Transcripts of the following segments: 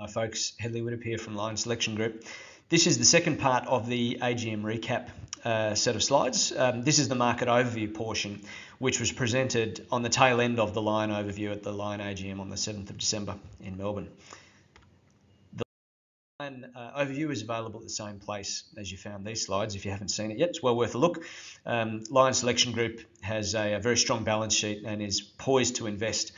Hi folks, Headley Whittup here from Lion Selection Group. This is the second part of the AGM recap set of slides. This is the market overview portion, which was presented on the tail end of the Lion overview at the Lion AGM on the 7th of December in Melbourne. The Lion overview is available at the same place as you found these slides. If you haven't seen it yet, it's well worth a look. Lion Selection Group has a very strong balance sheet and is poised to invest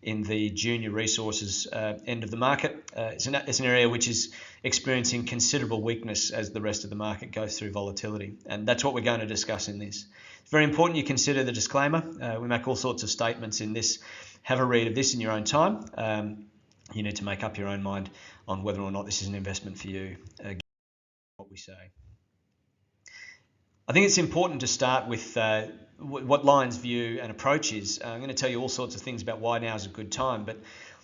in the junior resources end of the market. It's an area which is experiencing considerable weakness as the rest of the market goes through volatility. And that's what we're going to discuss in this. It's very important you consider the disclaimer. We make all sorts of statements in this. Have a read of this in your own time. You need to make up your own mind on whether or not this is an investment for you, what we say. I think it's important to start with what Lion's view and approach is. I'm going to tell you all sorts of things about why now is a good time, but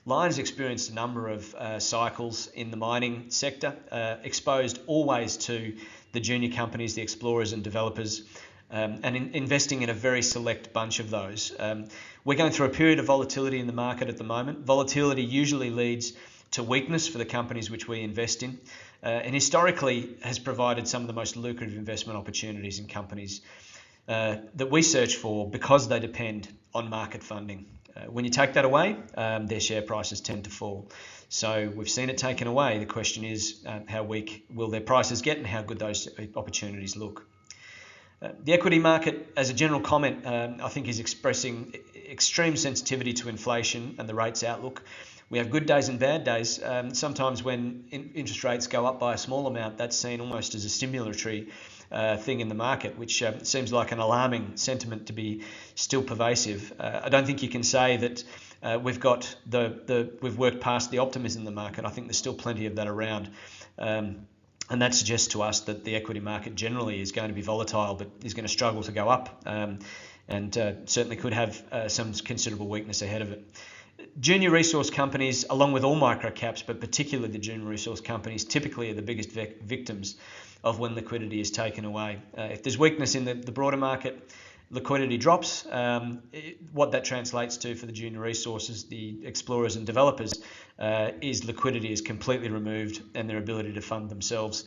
Lion's experienced a number of cycles in the mining sector, exposed always to the junior companies, the explorers and developers, and investing in a very select bunch of those. We're going through a period of volatility in the market at the moment. Volatility usually leads to weakness for the companies which we invest in, and historically has provided some of the most lucrative investment opportunities in companies that we search for because they depend on market funding. When you take that away, their share prices tend to fall. So we've seen it taken away. The question is how weak will their prices get and how good those opportunities look. The equity market, as a general comment, I think is expressing extreme sensitivity to inflation and the rates outlook. We have good days and bad days. Sometimes when interest rates go up by a small amount, that's seen almost as a stimulatory thing in the market, which seems like an alarming sentiment to be still pervasive. I don't think you can say that we've got we've worked past the optimism in the market. I think there's still plenty of that around. And that suggests to us that the equity market generally is going to be volatile, but is going to struggle to go up, and certainly could have some considerable weakness ahead of it. Junior resource companies, along with all micro caps, but particularly the junior resource companies, typically are the biggest victims of when liquidity is taken away. If there's weakness in the broader market, liquidity drops. What that translates to for the junior resources, the explorers and developers, is liquidity is completely removed and their ability to fund themselves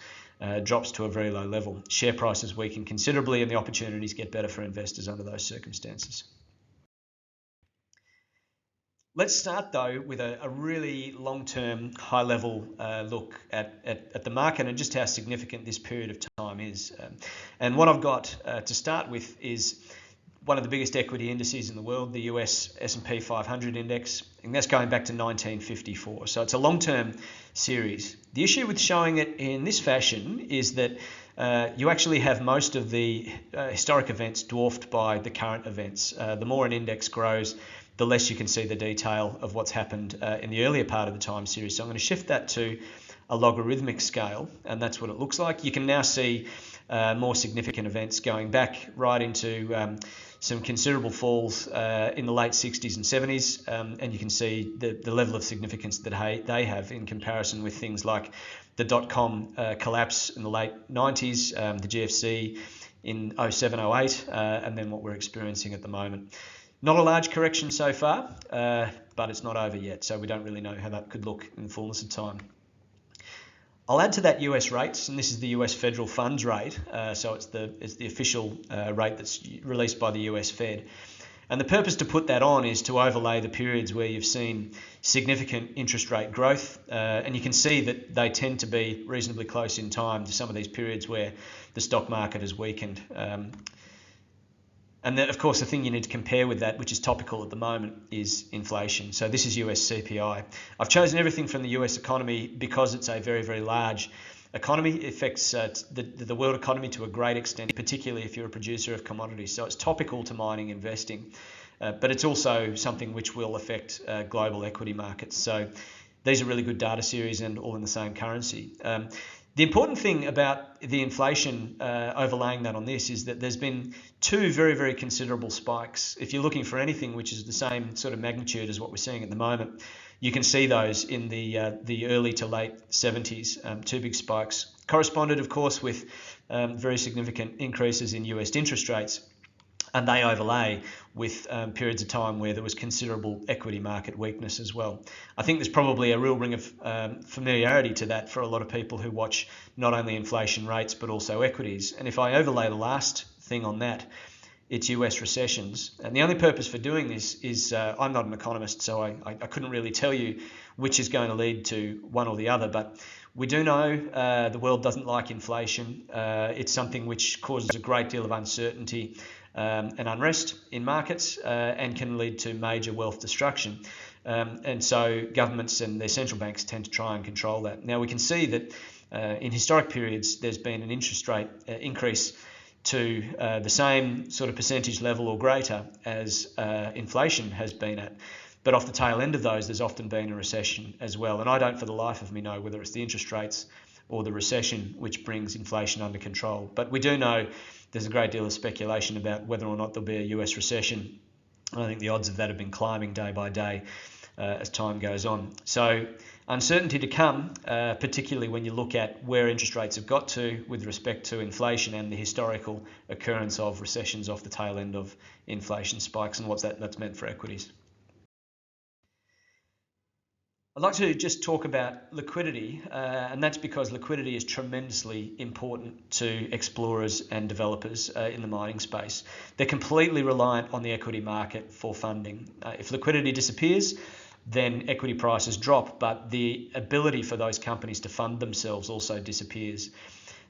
drops to a very low level. Share prices weaken considerably and the opportunities get better for investors under those circumstances. Let's start though with a really long-term, high-level look at the market and just how significant this period of time is. And what I've got to start with is one of the biggest equity indices in the world, the US S&P 500 index, and that's going back to 1954. So it's a long-term series. The issue with showing it in this fashion is that you actually have most of the historic events dwarfed by the current events. The more an index grows, the less you can see the detail of what's happened in the earlier part of the time series. So I'm going to shift that to a logarithmic scale, and that's what it looks like. You can now see more significant events going back right into some considerable falls in the late 60s and 70s, and you can see the level of significance that they have in comparison with things like the dot-com collapse in the late 90s, the GFC in 07-08, and then what we're experiencing at the moment. Not a large correction so far, but it's not over yet, so we don't really know how that could look in the fullness of time. I'll add to that US rates, and this is the US federal funds rate, so it's the official rate that's released by the US Fed. And the purpose to put that on is to overlay the periods where you've seen significant interest rate growth, and you can see that they tend to be reasonably close in time to some of these periods where the stock market has weakened. And then, of course, the thing you need to compare with that, which is topical at the moment, is inflation. So this is US CPI. I've chosen everything from the US economy because it's a very, very large economy. It affects the world economy to a great extent, particularly if you're a producer of commodities. So it's topical to mining investing, but it's also something which will affect global equity markets. So these are really good data series and all in the same currency. The important thing about the inflation overlaying that on this is that there's been two very, very considerable spikes. If you're looking for anything which is the same sort of magnitude as what we're seeing at the moment, you can see those in the early to late 70s, two big spikes. Corresponded, of course, with very significant increases in US interest rates. and they overlay with periods of time where there was considerable equity market weakness as well. I think there's probably a real ring of familiarity to that for a lot of people who watch not only inflation rates but also equities. And if I overlay the last thing on that, it's US recessions. And the only purpose for doing this is I'm not an economist, so I couldn't really tell you which is going to lead to one or the other, but we do know the world doesn't like inflation. It's something which causes a great deal of uncertainty and unrest in markets and can lead to major wealth destruction. And so governments and their central banks tend to try and control that. Now we can see that in historic periods there's been an interest rate increase to the same sort of percentage level or greater as inflation has been at. But off the tail end of those, there's often been a recession as well. And I don't for the life of me know whether it's the interest rates or the recession which brings inflation under control. But we do know there's a great deal of speculation about whether or not there'll be a US recession. And I think the odds of that have been climbing day by day as time goes on. So uncertainty to come, particularly when you look at where interest rates have got to with respect to inflation and the historical occurrence of recessions off the tail end of inflation spikes and what that's meant for equities. I'd like to just talk about liquidity, and that's because liquidity is tremendously important to explorers and developers in the mining space. They're completely reliant on the equity market for funding. If liquidity disappears, then equity prices drop, but the ability for those companies to fund themselves also disappears.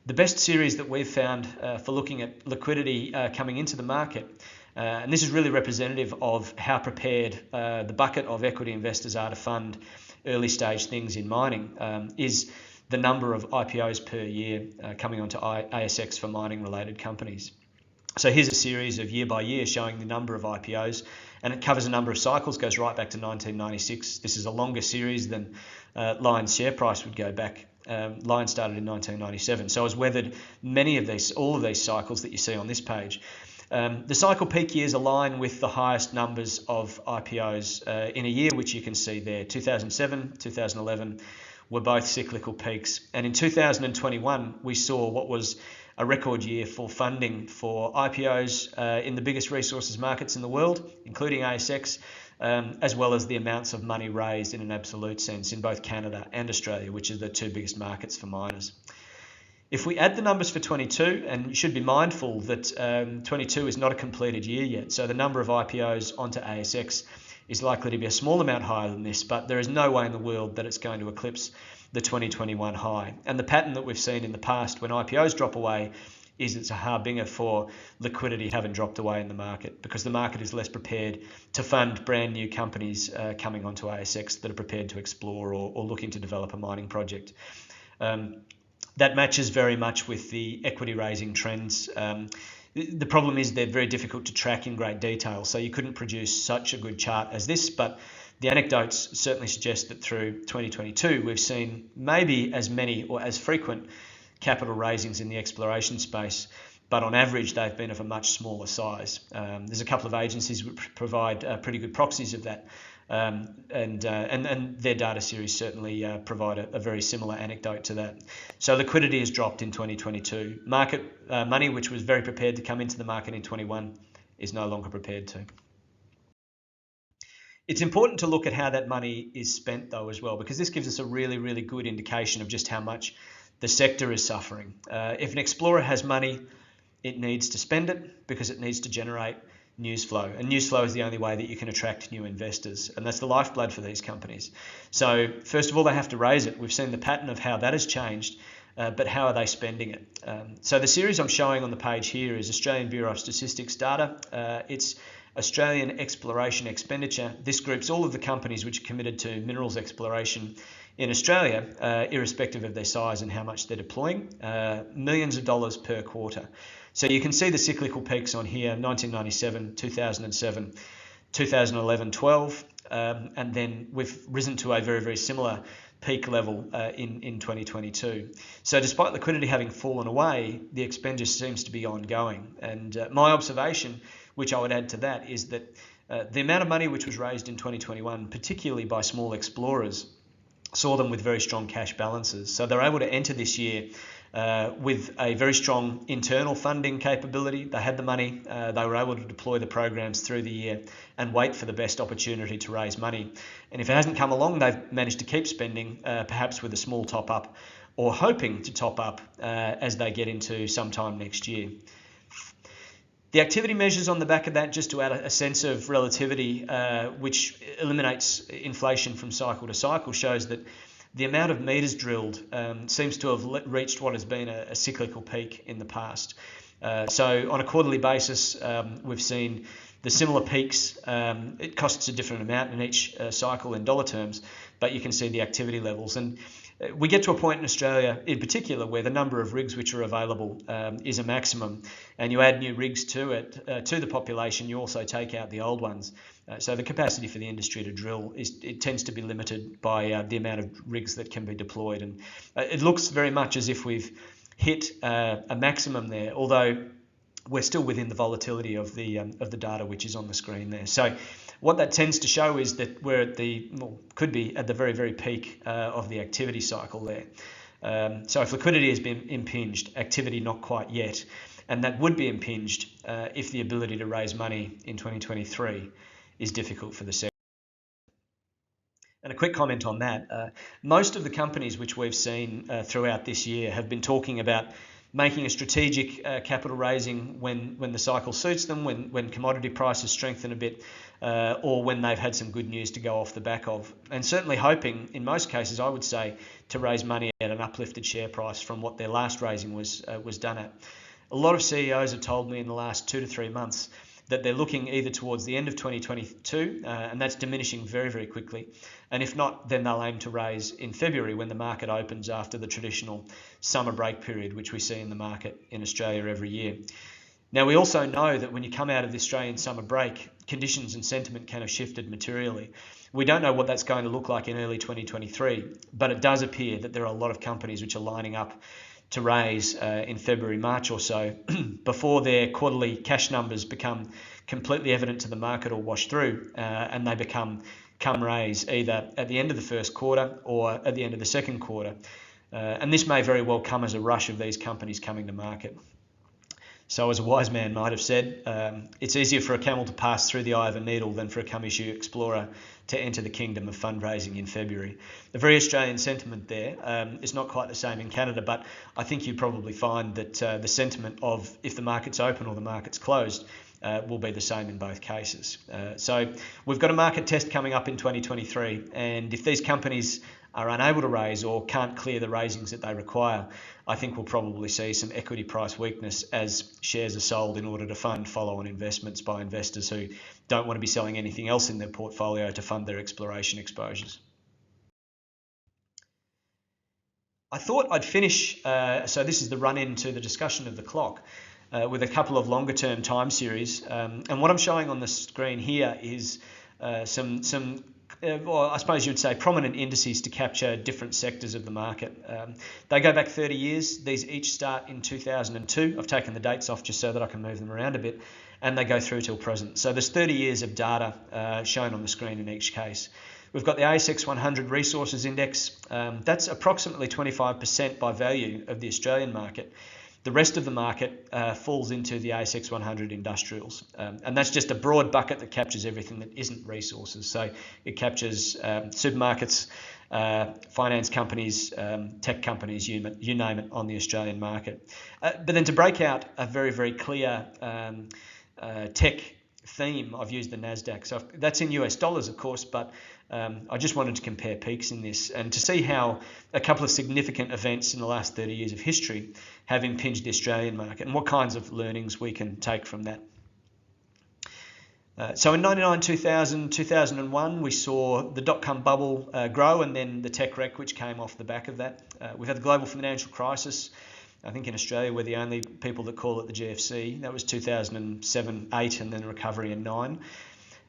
The best series that we've found for looking at liquidity coming into the market, and this is really representative of how prepared the bucket of equity investors are to fund early stage things in mining, is the number of IPOs per year coming onto ASX for mining related companies. So here's a series of year by year showing the number of IPOs, and it covers a number of cycles, goes right back to 1996. This is a longer series than Lion's share price would go back. Lion started in 1997, so has weathered all of these cycles that you see on this page. The cycle peak years align with the highest numbers of IPOs in a year, which you can see there. 2007, 2011 were both cyclical peaks. And in 2021, we saw what was a record year for funding for IPOs in the biggest resources markets in the world, including ASX, as well as the amounts of money raised in an absolute sense in both Canada and Australia, which are the two biggest markets for miners. If we add the numbers for 22, and you should be mindful that 22 is not a completed year yet, so the number of IPOs onto ASX is likely to be a small amount higher than this, but there is no way in the world that it's going to eclipse the 2021 high. And the pattern that we've seen in the past when IPOs drop away is it's a harbinger for liquidity having dropped away in the market, because the market is less prepared to fund brand new companies coming onto ASX that are prepared to explore or looking to develop a mining project. That matches very much with the equity raising trends. The problem is they're very difficult to track in great detail, so you couldn't produce such a good chart as this, but the anecdotes certainly suggest that through 2022 we've seen maybe as many or as frequent capital raisings in the exploration space, but on average they've been of a much smaller size. There's a couple of agencies which provide pretty good proxies of that, and their data series certainly provide a very similar anecdote to that. So liquidity has dropped in 2022. Market money, which was very prepared to come into the market in 21, is no longer prepared to. It's important to look at how that money is spent though as well, because this gives us a really, really good indication of just how much the sector is suffering. If an explorer has money, it needs to spend it because it needs to generate news flow, and news flow is the only way that you can attract new investors, and that's the lifeblood for these companies. So first of all, they have to raise it. We've seen the pattern of how that has changed, but how are they spending it? So the series I'm showing on the page here is Australian Bureau of Statistics data. It's Australian exploration expenditure. This groups all of the companies which are committed to minerals exploration in Australia, irrespective of their size and how much they're deploying, millions of dollars per quarter. So you can see the cyclical peaks on here, 1997, 2007, 2011, 12, and then we've risen to a very, very similar peak level in 2022. So despite liquidity having fallen away, the expenditure seems to be ongoing. And my observation, which I would add to that, is that the amount of money which was raised in 2021, particularly by small explorers, saw them with very strong cash balances. So they're able to enter this year with a very strong internal funding capability. They had the money, they were able to deploy the programs through the year and wait for the best opportunity to raise money. And if it hasn't come along, they've managed to keep spending, perhaps with a small top up, or hoping to top up as they get into sometime next year. The activity measures on the back of that, just to add a sense of relativity, which eliminates inflation from cycle to cycle, shows that the amount of meters drilled seems to have reached what has been a cyclical peak in the past. So on a quarterly basis, we've seen the similar peaks. It costs a different amount in each cycle in dollar terms, but you can see the activity levels. And we get to a point in Australia in particular where the number of rigs which are available is a maximum, and you add new rigs to it, to the population, you also take out the old ones. So the capacity for the industry to drill it tends to be limited by the amount of rigs that can be deployed. And it looks very much as if we've hit a maximum there, although we're still within the volatility of the data which is on the screen there. So what that tends to show is that we're at could be at the very, very peak of the activity cycle there. So if liquidity has been impinged, activity not quite yet, and that would be impinged if the ability to raise money in 2023 is difficult for the sector. And a quick comment on that, most of the companies which we've seen throughout this year have been talking about making a strategic capital raising when the cycle suits them, when commodity prices strengthen a bit, or when they've had some good news to go off the back of. And certainly hoping, in most cases, I would say, to raise money at an uplifted share price from what their last raising was done at. A lot of CEOs have told me in the last 2 to 3 months that they're looking either towards the end of 2022, and that's diminishing very, very quickly. And if not, then they'll aim to raise in February when the market opens after the traditional summer break period, which we see in the market in Australia every year. Now, we also know that when you come out of the Australian summer break, conditions and sentiment can have shifted materially. We don't know what that's going to look like in early 2023, but it does appear that there are a lot of companies which are lining up to raise in February, March or so, before their quarterly cash numbers become completely evident to the market or wash through, and they come raise either at the end of the first quarter or at the end of the second quarter. And this may very well come as a rush of these companies coming to market. So as a wise man might have said, it's easier for a camel to pass through the eye of a needle than for a come issue explorer to enter the kingdom of fundraising in February. A very Australian sentiment there. It's not quite the same in Canada, but I think you probably find that the sentiment of if the market's open or the market's closed will be the same in both cases. So we've got a market test coming up in 2023, and if these companies are unable to raise or can't clear the raisings that they require, I think we'll probably see some equity price weakness as shares are sold in order to fund follow-on investments by investors who don't want to be selling anything else in their portfolio to fund their exploration exposures. I thought I'd finish, so this is the run-in to the discussion of the clock, with a couple of longer-term time series. And what I'm showing on the screen here is well, I suppose you would say prominent indices to capture different sectors of the market. They go back 30 years. These each start in 2002. I've taken the dates off just so that I can move them around a bit, and they go through till present. So there's 30 years of data shown on the screen in each case. We've got the ASX 100 Resources Index. That's approximately 25% by value of the Australian market. The rest of the market falls into the ASX 100 industrials, and that's just a broad bucket that captures everything that isn't resources. So it captures supermarkets, finance companies, tech companies, you name it, on the Australian market. But then to break out a very, very clear tech theme, I've used the NASDAQ. So that's in US dollars, of course, but I just wanted to compare peaks in this and to see how a couple of significant events in the last 30 years of history have impinged the Australian market and what kinds of learnings we can take from that. So in 99, 2000, 2001, we saw the dot-com bubble grow and then the tech wreck, which came off the back of that. We've had the global financial crisis. I think in Australia, we're the only people that call it the GFC. That was 2007, 8, and then recovery in 9.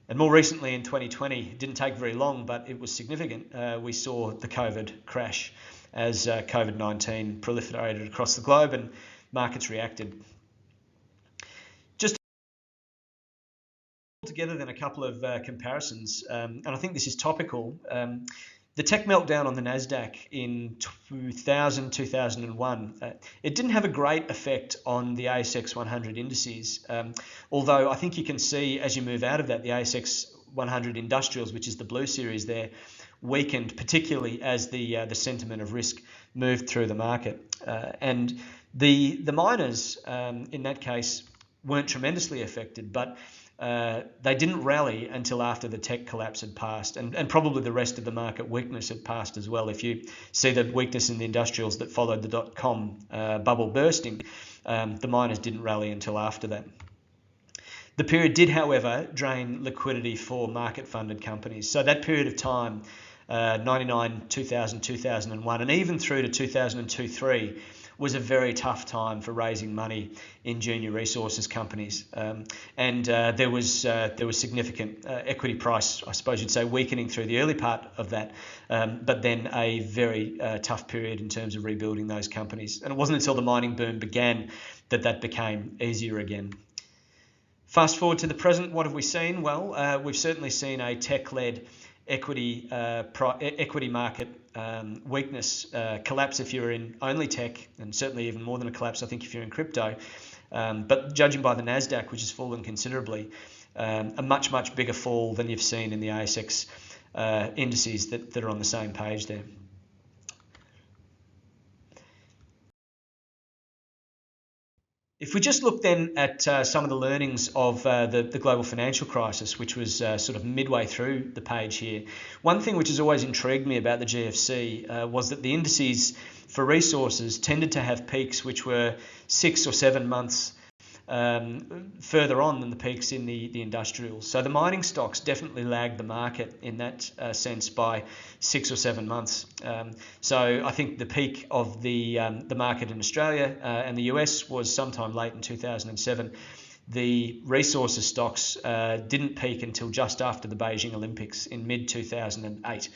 And more recently in 2020, it didn't take very long, but it was significant. We saw the COVID crash as COVID-19 proliferated across the globe and markets reacted. Just together then a couple of comparisons, and I think this is topical. The tech meltdown on the NASDAQ in 2000, 2001, it didn't have a great effect on the ASX 100 indices, although I think you can see as you move out of that, the ASX 100 industrials, which is the blue series there, weakened, particularly as the sentiment of risk moved through the market. And the miners, in that case, weren't tremendously affected, but they didn't rally until after the tech collapse had passed, and probably the rest of the market weakness had passed as well. If you see the weakness in the industrials that followed the dot-com bubble bursting, the miners didn't rally until after that. The period did, however, drain liquidity for market-funded companies. So that period of time, 99, 2000, 2001, and even through to 2002-03, was a very tough time for raising money in junior resources companies, and there was significant equity price, I suppose you'd say, weakening through the early part of that, but then a very tough period in terms of rebuilding those companies. And it wasn't until the mining boom began that became easier again. Fast forward to the present, what have we seen? Well, we've certainly seen a tech-led equity market weakness, collapse if you're in only tech, and certainly even more than a collapse, I think, if you're in crypto. But judging by the NASDAQ, which has fallen considerably, a much, much bigger fall than you've seen in the ASX indices that are on the same page there. If we just look then at some of the learnings of the global financial crisis, which was sort of midway through the page here, one thing which has always intrigued me about the GFC was that the indices for resources tended to have peaks which were 6 or 7 months further on than the peaks in the industrials. So the mining stocks definitely lagged the market in that sense by 6 or 7 months. So I think the peak of the market in Australia and the US was sometime late in 2007. The resources stocks didn't peak until just after the Beijing Olympics in mid-2008.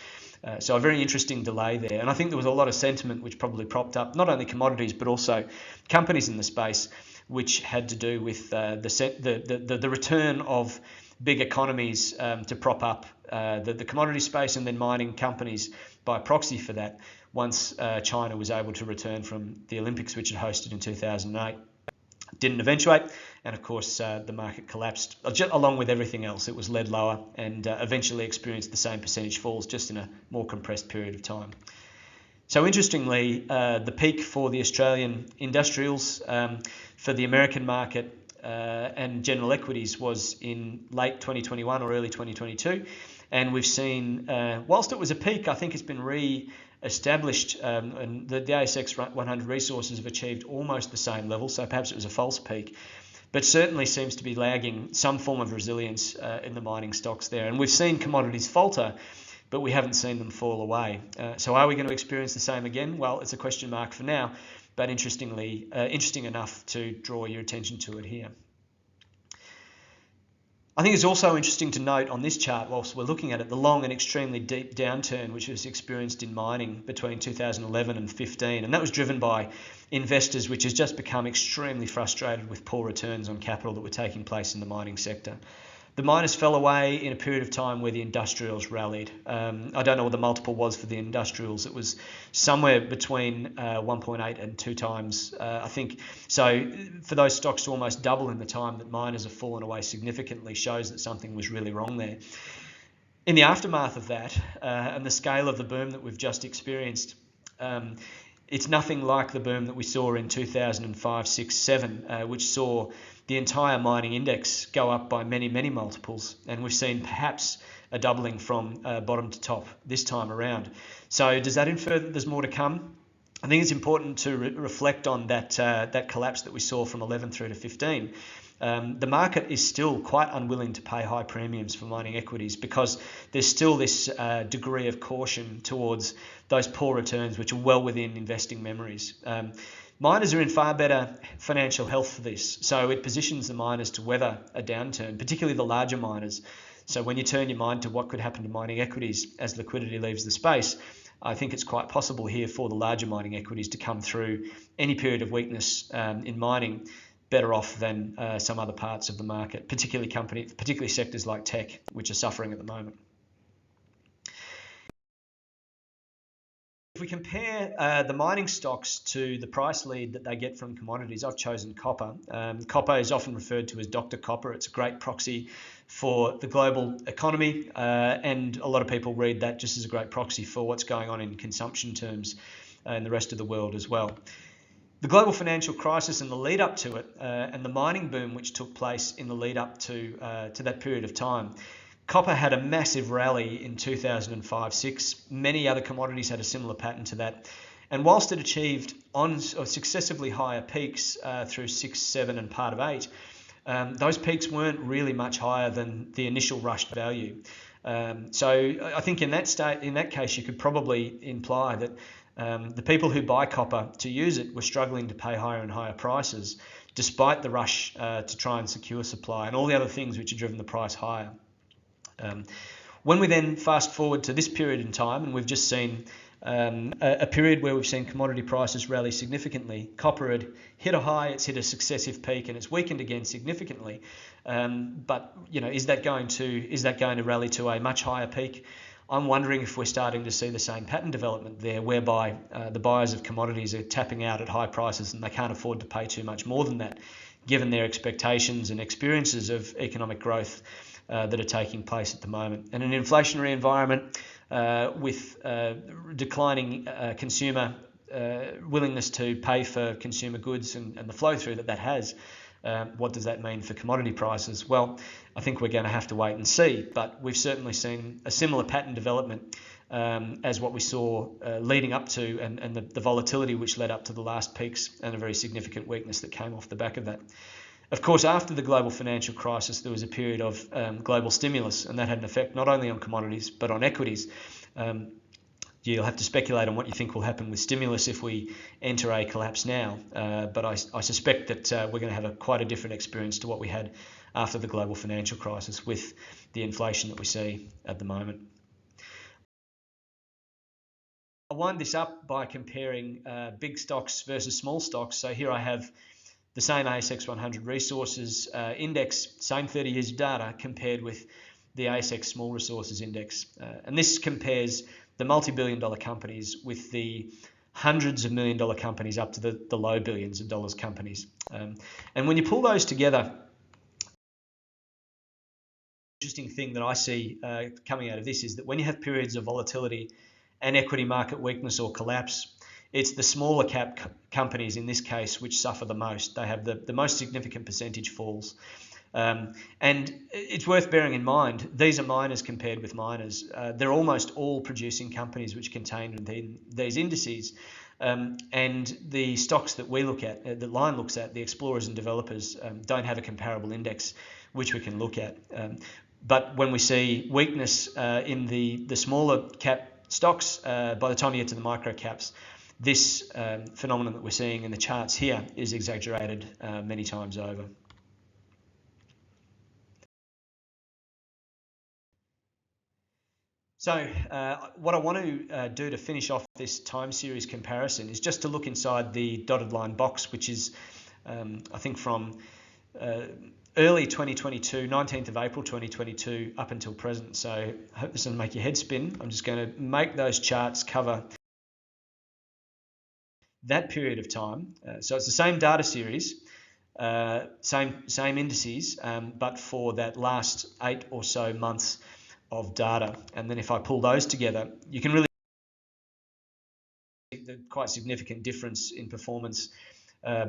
So a very interesting delay there. And I think there was a lot of sentiment which probably propped up not only commodities but also companies in the space, which had to do with the return of big economies to prop up the commodity space, and then mining companies by proxy for that once China was able to return from the Olympics, which it hosted in 2008. Didn't eventuate, and of course the market collapsed along with everything else. It was led lower and eventually experienced the same percentage falls, just in a more compressed period of time. So interestingly, the peak for the Australian industrials, for the American market and general equities was in late 2021 or early 2022. And we've seen, whilst it was a peak, I think it's been re-established, and the ASX 100 resources have achieved almost the same level, so perhaps it was a false peak, but certainly seems to be lagging some form of resilience in the mining stocks there. And we've seen commodities falter, but we haven't seen them fall away. So are we going to experience the same again? Well, it's a question mark for now, but interesting enough to draw your attention to it here. I think it's also interesting to note on this chart, whilst we're looking at it, the long and extremely deep downturn which was experienced in mining between 2011 and 15, and that was driven by investors which has just become extremely frustrated with poor returns on capital that were taking place in the mining sector. The miners fell away in a period of time where the industrials rallied. I don't know what the multiple was for the industrials. It was somewhere between 1.8 and 2 times, I think. So for those stocks to almost double in the time that miners have fallen away significantly shows that something was really wrong there. In the aftermath of that and the scale of the boom that we've just experienced, it's nothing like the boom that we saw in 2005, 6, 7, which saw the entire mining index go up by many, many multiples. And we've seen perhaps a doubling from bottom to top this time around. So does that infer that there's more to come? I think it's important to reflect on that collapse that we saw from 11 through to 15. The market is still quite unwilling to pay high premiums for mining equities because there's still this degree of caution towards those poor returns which are well within investing memories. Miners are in far better financial health for this, so it positions the miners to weather a downturn, particularly the larger miners. So when you turn your mind to what could happen to mining equities as liquidity leaves the space, I think it's quite possible here for the larger mining equities to come through any period of weakness in mining better off than some other parts of the market, particularly sectors like tech, which are suffering at the moment. we compare the mining stocks to the price lead that they get from commodities, I've chosen copper. Copper is often referred to as Dr. Copper. It's a great proxy for the global economy, and a lot of people read that just as a great proxy for what's going on in consumption terms in the rest of the world as well. The global financial crisis and the lead up to it, and the mining boom which took place in the lead up to that period of time, copper had a massive rally in 2005-6. Many other commodities had a similar pattern to that. And whilst it achieved successively higher peaks through 6, 7 and part of 8, those peaks weren't really much higher than the initial rushed value. So I think in that case, you could probably imply that the people who buy copper to use it were struggling to pay higher and higher prices, despite the rush to try and secure supply and all the other things which have driven the price higher. When we then fast forward to this period in time, and we've just seen a period where we've seen commodity prices rally significantly. Copper had hit a high, it's hit a successive peak, and it's weakened again significantly. But is that going to rally to a much higher peak? I'm wondering if we're starting to see the same pattern development there, whereby the buyers of commodities are tapping out at high prices and they can't afford to pay too much more than that, given their expectations and experiences of economic growth that are taking place at the moment. And an inflationary environment with declining consumer willingness to pay for consumer goods and the flow through that has, what does that mean for commodity prices? Well, I think we're going to have to wait and see, but we've certainly seen a similar pattern development as what we saw leading up to and the volatility which led up to the last peaks and a very significant weakness that came off the back of that. Of course, after the global financial crisis, there was a period of global stimulus, and that had an effect not only on commodities but on equities. You'll have to speculate on what you think will happen with stimulus if we enter a collapse now, but I suspect that we're going to have quite a different experience to what we had after the global financial crisis with the inflation that we see at the moment. I'll wind this up by comparing big stocks versus small stocks. So here I have the same ASX 100 resources index, same 30 years of data, compared with the ASX Small Resources Index. And this compares the multi-billion-dollar companies with the hundreds of million-dollar companies up to the low billions of dollars companies. And when you pull those together, the interesting thing that I see coming out of this is that when you have periods of volatility and equity market weakness or collapse, it's the smaller cap companies in this case which suffer the most. They have the most significant percentage falls. And it's worth bearing in mind, these are miners compared with miners. They're almost all producing companies which contain within these indices. And the stocks that we look at, that Lion looks at, the explorers and developers, don't have a comparable index which we can look at. But when we see weakness in the smaller cap stocks, by the time you get to the micro caps, this phenomenon that we're seeing in the charts here is exaggerated many times over. So what I want to do to finish off this time series comparison is just to look inside the dotted line box, which is, I think, from early 2022, 19th of April 2022, up until present. So I hope this doesn't make your head spin. I'm just going to make those charts cover that period of time. So it's the same data series, same indices, but for that last 8 or so months of data. And then if I pull those together, you can really see the quite significant difference in performance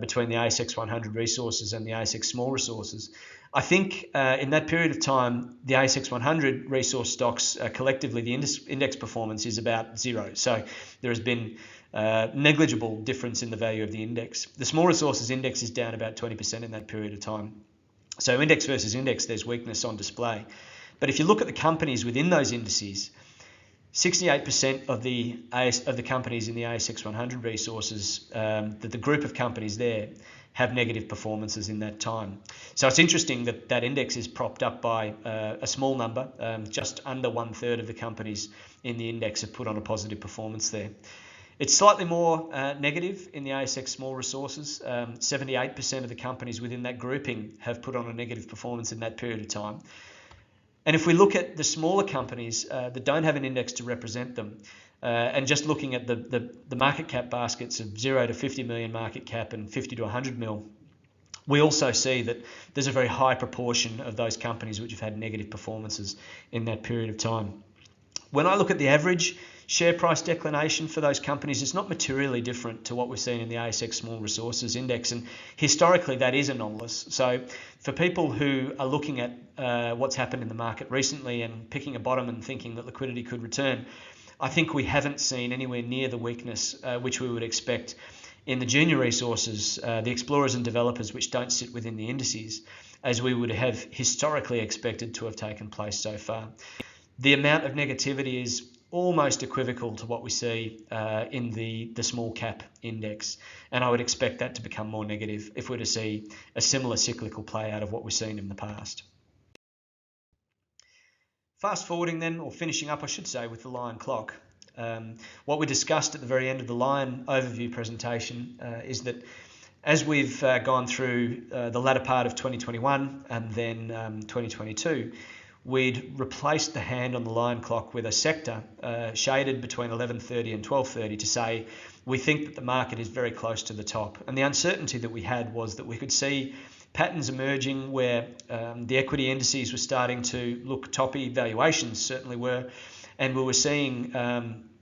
between the ASX 100 resources and the ASX small resources. I think in that period of time, the ASX 100 resource stocks collectively, the index performance is about zero. So there has been negligible difference in the value of the index. The small resources index is down about 20% in that period of time. So index versus index, there's weakness on display. But if you look at the companies within those indices, 68% of the companies in the ASX 100 resources, that the group of companies there have negative performances in that time. So it's interesting that that index is propped up by a small number, just under 1/3 of the companies in the index have put on a positive performance there. It's slightly more negative in the ASX small resources. 78% of the companies within that grouping have put on a negative performance in that period of time. And if we look at the smaller companies that don't have an index to represent them, And just looking at the market cap baskets of 0 to 50 million market cap and 50 to 100 mil, we also see that there's a very high proportion of those companies which have had negative performances in that period of time. When I look at the average share price declination for those companies, it's not materially different to what we've seen in the ASX Small Resources Index, and historically that is anomalous. So for people who are looking at what's happened in the market recently and picking a bottom and thinking that liquidity could return, I think we haven't seen anywhere near the weakness which we would expect in the junior resources, the explorers and developers which don't sit within the indices, as we would have historically expected to have taken place so far. The amount of negativity is almost equivocal to what we see in the small cap index, and I would expect that to become more negative if we're to see a similar cyclical play out of what we've seen in the past. Fast forwarding then, or finishing up I should say, with the Lion clock. What we discussed at the very end of the Lion overview presentation is that as we've gone through the latter part of 2021 and then 2022, we'd replaced the hand on the Lion clock with a sector shaded between 11:30 and 12:30 to say we think that the market is very close to the top. And the uncertainty that we had was that we could see patterns emerging where the equity indices were starting to look toppy, valuations certainly were, and we were seeing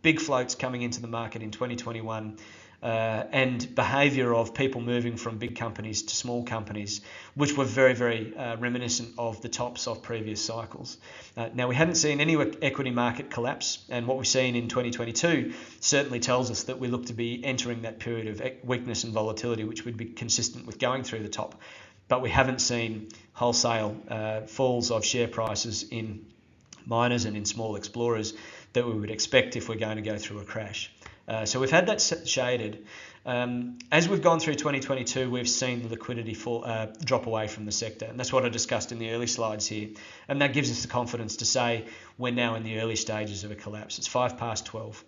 big floats coming into the market in 2021 and behaviour of people moving from big companies to small companies, which were very, very reminiscent of the tops of previous cycles. Now, we hadn't seen any equity market collapse, and what we've seen in 2022 certainly tells us that we look to be entering that period of weakness and volatility, which would be consistent with going through the top. But we haven't seen wholesale falls of share prices in miners and in small explorers that we would expect if we're going to go through a crash. So we've had that shaded. As we've gone through 2022, we've seen the liquidity drop away from the sector, and that's what I discussed in the early slides here. And that gives us the confidence to say we're now in the early stages of a collapse. It's 12:05.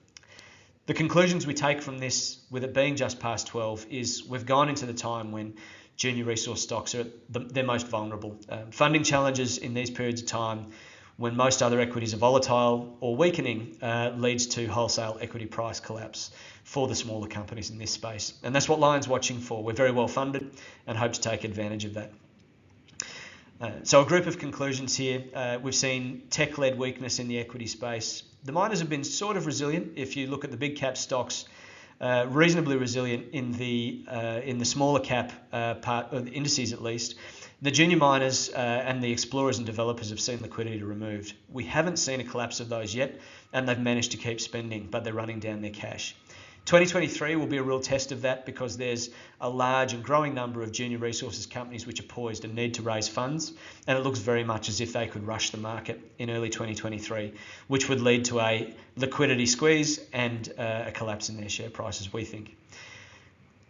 The conclusions we take from this, with it being just past 12, is we've gone into the time when junior resource stocks are at their most vulnerable. Funding challenges in these periods of time, when most other equities are volatile or weakening, leads to wholesale equity price collapse for the smaller companies in this space. And that's what Lion's watching for. We're very well funded and hope to take advantage of that. So a group of conclusions here. We've seen tech-led weakness in the equity space. The miners have been sort of resilient. If you look at the big cap stocks, reasonably resilient in the smaller cap part of the indices at least. The junior miners and the explorers and developers have seen liquidity removed. We haven't seen a collapse of those yet, and they've managed to keep spending, but they're running down their cash. 2023 will be a real test of that because there's a large and growing number of junior resources companies which are poised and need to raise funds, and it looks very much as if they could rush the market in early 2023, which would lead to a liquidity squeeze and a collapse in their share prices, we think.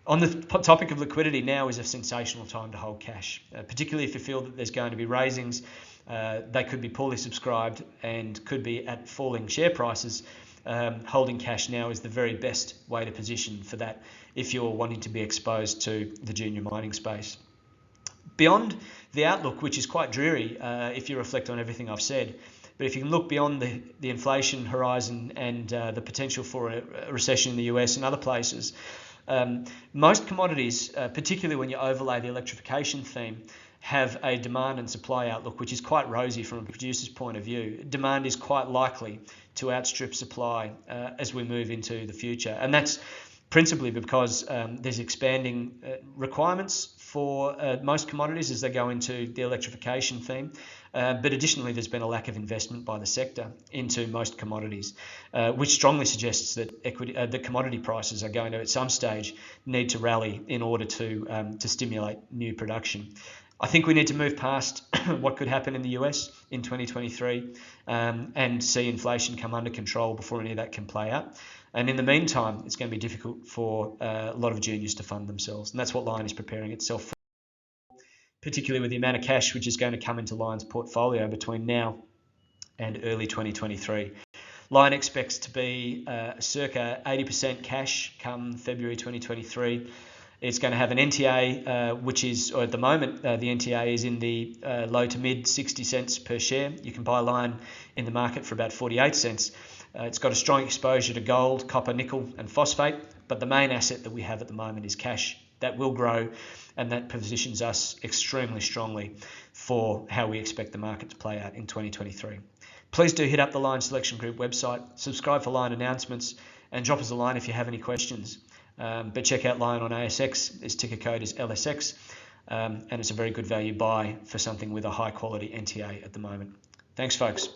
On the topic of liquidity, now is a sensational time to hold cash, particularly if you feel that there's going to be raisings. They could be poorly subscribed and could be at falling share prices. Holding cash now is the very best way to position for that if you're wanting to be exposed to the junior mining space. Beyond the outlook, which is quite dreary if you reflect on everything I've said, but if you can look beyond the inflation horizon and the potential for a recession in the US and other places, most commodities, particularly when you overlay the electrification theme, have a demand and supply outlook which is quite rosy from a producer's point of view. Demand is quite likely to outstrip supply as we move into the future, and that's principally because there's expanding requirements for most commodities as they go into the electrification theme. But additionally, there's been a lack of investment by the sector into most commodities, which strongly suggests that the commodity prices are going to, at some stage, need to rally in order to stimulate new production. I think we need to move past what could happen in the US in 2023 and see inflation come under control before any of that can play out. And in the meantime, it's going to be difficult for a lot of juniors to fund themselves. And that's what Lion is preparing itself for, particularly with the amount of cash which is going to come into Lion's portfolio between now and early 2023. Lion expects to be circa 80% cash come February 2023. It's going to have an NTA, which is, or at the moment, the NTA is in the low to mid 60 cents per share. You can buy Lion in the market for about 48 cents. It's got a strong exposure to gold, copper, nickel, and phosphate, but the main asset that we have at the moment is cash. That will grow, and that positions us extremely strongly for how we expect the market to play out in 2023. Please do hit up the Lion Selection Group website, subscribe for Lion announcements, and drop us a line if you have any questions. But check out Lion on ASX. Its ticker code is LSX, and it's a very good value buy for something with a high quality NTA at the moment. Thanks, folks.